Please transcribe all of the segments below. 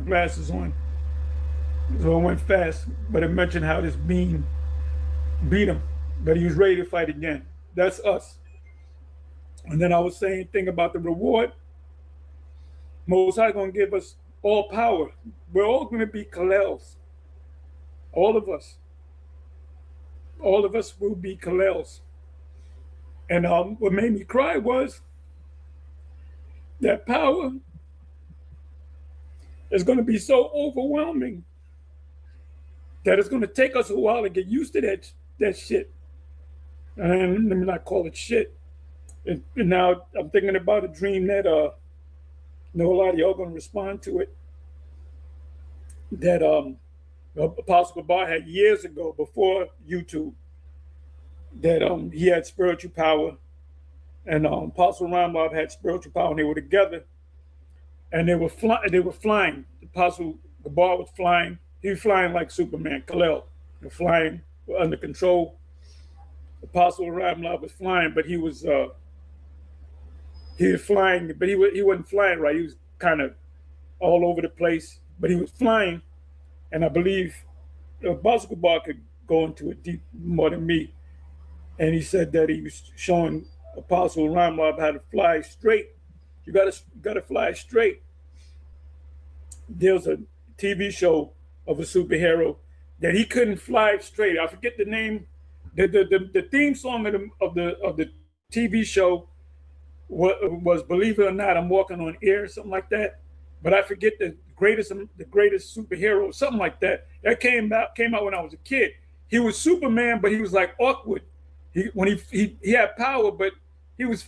glasses on, so it went fast. But it mentioned how this being beat him, but he was ready to fight again. That's us. And then I was saying thing about the reward. Most High gonna give us all power. We're all gonna be Kalels. All of us. All of us will be Kalels. And what made me cry was that power is going to be so overwhelming that it's going to take us a while to get used to that shit. And let me not call it shit. And now I'm thinking about a dream that know a lot of y'all going to respond to it. That Apostle Gabar had years ago before YouTube. That he had spiritual power, and Apostle Ramlov had spiritual power, and they were together, and they were flying. They were flying. Apostle Gabar was flying. He was flying like Superman. Kal-El, flying under control. Apostle Ramlov was flying, but he was flying, but he wasn't flying right. He was kind of all over the place, but he was flying, and I believe Apostle Gabar could go into it deep more than me. And he said that he was showing Apostle Ramlov how to fly straight. You gotta fly straight. There's a TV show of a superhero that he couldn't fly straight. I forget the name. The theme song of the TV show was "Believe It or Not, I'm Walking on Air," something like that. But I forget the greatest superhero, something like that. That came out when I was a kid. He was Superman, but he was like awkward. He had power, but he was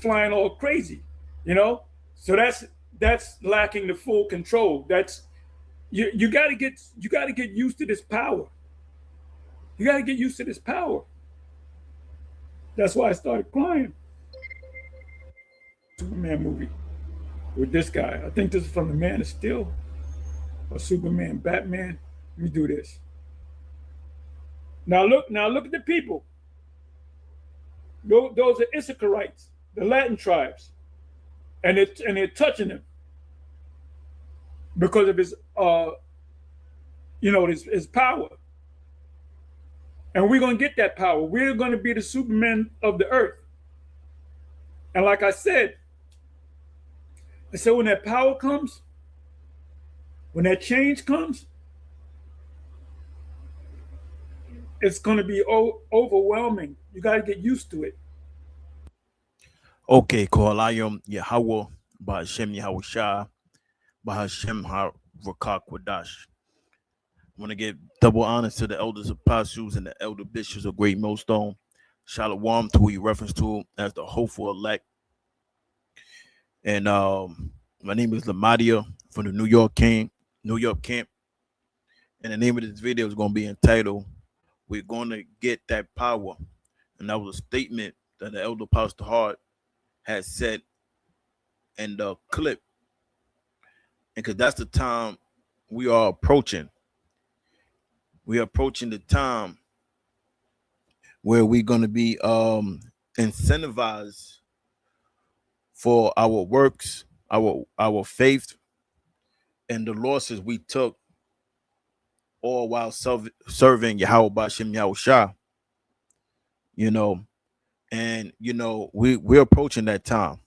flying all crazy, you know. So that's lacking the full control. That's you got to get used to this power. You got to get used to this power. That's why I started crying. Superman movie with this guy. I think this is from the Man of Steel or Superman, Batman. Let me do this. Now look at the people. Those are Issacharites, the Latin tribes, and they're touching him because of his his power. And we're gonna get that power. We're gonna be the Superman of the earth. And like I said when that power comes, when that change comes, it's gonna be overwhelming. You gotta get used to it. Okay, Kohalayim Yahweh, Bahashem Yahushua, Bahashem HaRakak Wadash. I want to give double honors to the elders apostles and the elder bishops of Great Millstone. Shalom, to who you reference to as the hopeful elect. And my name is Lamadia from the New York camp. And the name of this video is going to be entitled, "We're going to Get That Power." And that was a statement that the elder Pastor Hart had said in the clip. And because that's the time we are approaching. We are approaching the time where we're going to be incentivized for our works, our faith, and the losses we took, all while serving Yahweh Bashem Yahushua. You know, and we're approaching that time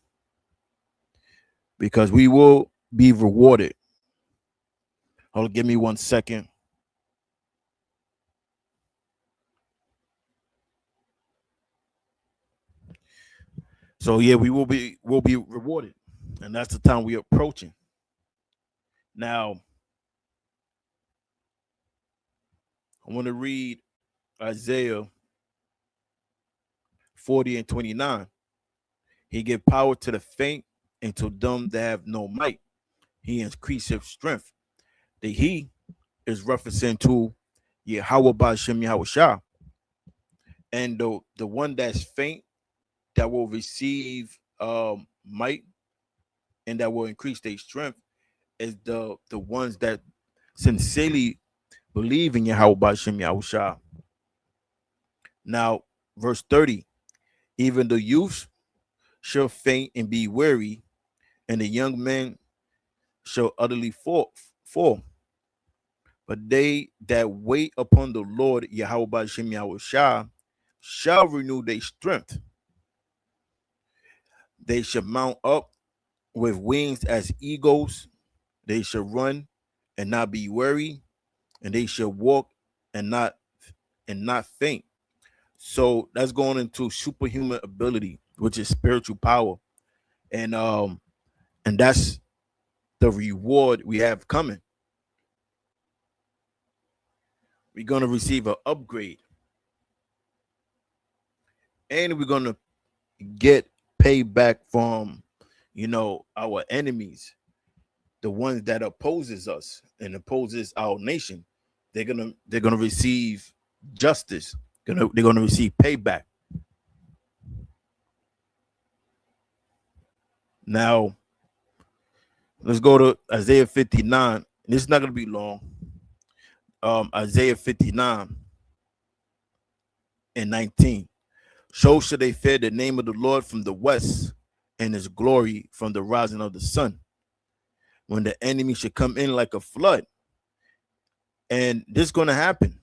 because we will be rewarded. Hold on, give me 1 second. So yeah, we'll be rewarded, and that's the time we're approaching. Now, I want to read Isaiah 40 and 29. He give power to the faint and to them that have no might. He increaseth strength. The he is referencing to Yahweh Bashem Yahushua. And the one that's faint, that will receive might and that will increase their strength, is the ones that sincerely believe in Yahweh Bashem Yahushua. Now, verse 30, even the youth shall faint and be weary, and the young men shall utterly 4. But they that wait upon the Lord Yahweh Ba'Shem Yahushua shall renew their strength. They shall mount up with wings as eagles. They shall run and not be weary, and they shall walk and not faint. So that's going into superhuman ability, which is spiritual power, and that's the reward we have coming. We're gonna receive an upgrade, and we're gonna get payback from, our enemies, the ones that opposes us and opposes our nation. They're gonna receive justice. They're gonna receive payback. Now, let's go to Isaiah 59. This is not gonna be long. Isaiah 59 and 19. So shall they fear the name of the Lord from the west, and his glory from the rising of the sun. When the enemy should come in like a flood. And this is going to happen.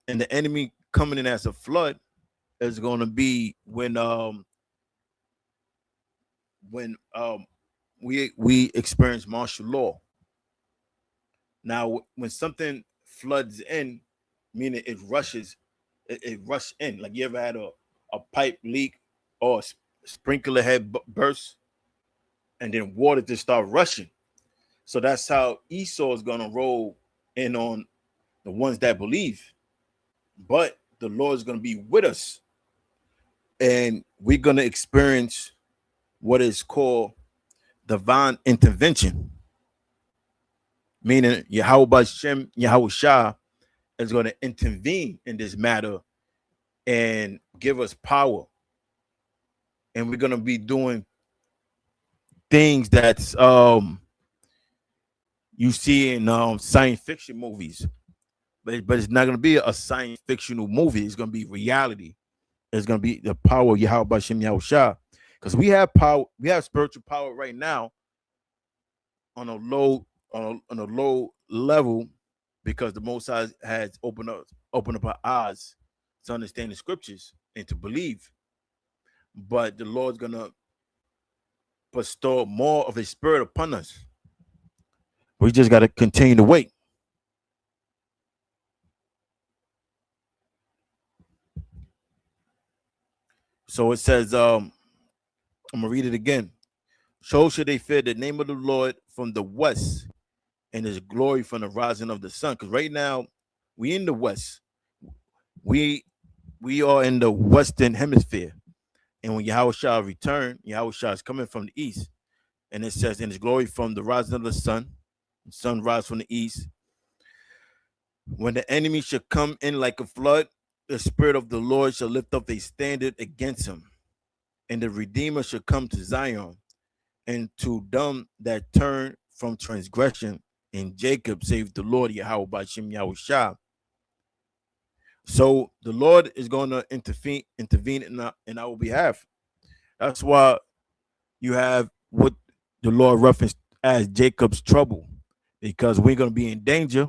And the enemy coming in as a flood is going to be when we experience martial law. Now, when something floods in, meaning it rushes in. Like, you ever had a pipe leak or a sprinkler head burst, and then water just start rushing. So that's how Esau is going to roll in on the ones that believe. But the Lord is going to be with us, and we're going to experience what is called divine intervention, meaning Yahweh Ba'Shem Yahushua is going to intervene in this matter and give us power. And we're going to be doing things that's you see in science fiction movies, but it's not going to be a science fictional movie. It's going to be reality. It's going to be the power of Yahweh Ba'Shem Yahushua, because we have power. We have spiritual power right now on a low level, because the Most High has opened up our eyes to understand the scriptures and to believe. But the Lord's gonna bestow more of His Spirit upon us. We just got to continue to wait. So it says, I'm gonna read it again. So should they fear the name of the Lord from the west, and his glory from the rising of the sun. Because right now we in the west. We are in the western hemisphere. And when Yahushua return, Yahushua is coming from the east. And it says, in his glory from the rising of the sun rise from the east. When the enemy shall come in like a flood, the Spirit of the Lord shall lift up a standard against him. And the Redeemer shall come to Zion, and to them that turn from transgression in Jacob, save the Lord Yahweh Ba'Shem Yahushua. So the Lord is going to intervene in our behalf. That's why you have what the Lord referenced as Jacob's trouble, because we're going to be in danger,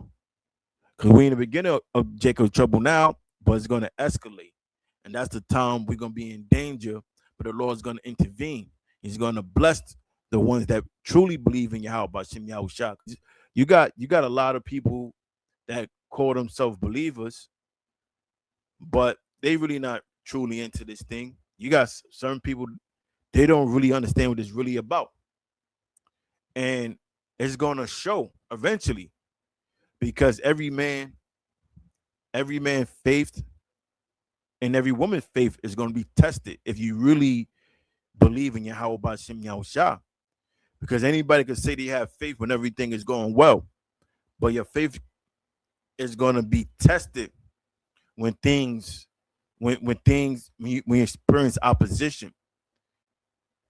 because we're in the beginning of Jacob's trouble now, but it's going to escalate. And that's the time we're going to be in danger, but the Lord's going to intervene. He's going to bless the ones that truly believe in Yahweh Ba'Shem Yahushua. You got a lot of people that call themselves believers, but they really not truly into this thing. You got certain people, they don't really understand what it's really about. And it's going to show eventually, because every man faith and every woman's faith is going to be tested if you really believe in Yahweh Ba'Shem Yahushua. Because anybody can say they have faith when everything is going well, but your faith is going to be tested when you experience opposition,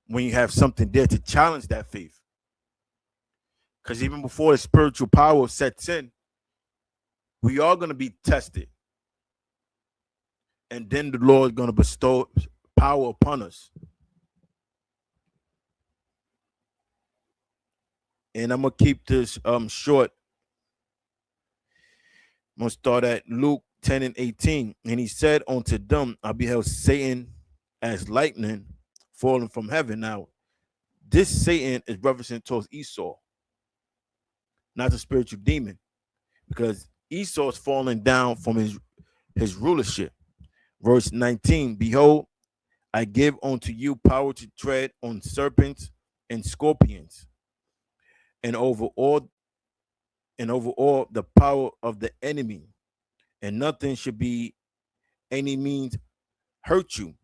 when you have something there to challenge that faith. Because even before the spiritual power sets in, we are going to be tested. And then the Lord is going to bestow power upon us. And I'm gonna keep this short. I'm gonna start at Luke 10 and 18. And he said unto them, I beheld Satan as lightning falling from heaven. Now, this Satan is referencing towards Esau, not the spiritual demon, because Esau is falling down from his rulership. Verse 19, behold, I give unto you power to tread on serpents and scorpions, and over all the power of the enemy, and nothing should be any means hurt you.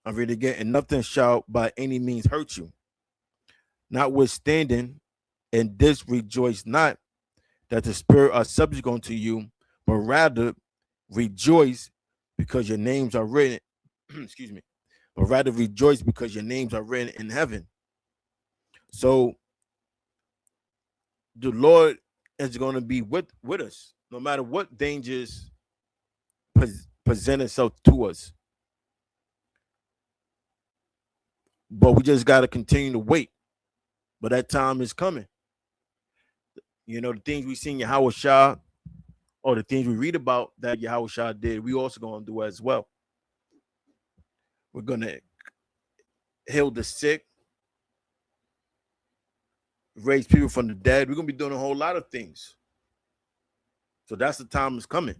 I read it again, and nothing shall by any means hurt you. Notwithstanding, and this rejoice not that the spirit are subject unto you, but rather rejoice because your names are written. Excuse me. But rather rejoice because your names are written in heaven. So the Lord is going to be with us, no matter what dangers present itself to us. But we just got to continue to wait. But that time is coming. You know, the things we see in Yahweh Shah, or the things we read about that Yahweh Shah did, we also going to do as well. We're going to heal the sick, raise people from the dead. We're going to be doing a whole lot of things. So that's the time is coming.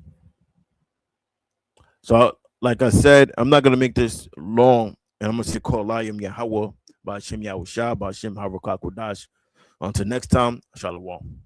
So, like I said, I'm not going to make this long. And I'm going to say, call Layim Yahweh, by Hashem Yahweh Shah, by Hashem Harakak Kodash. Until next time, Shalom.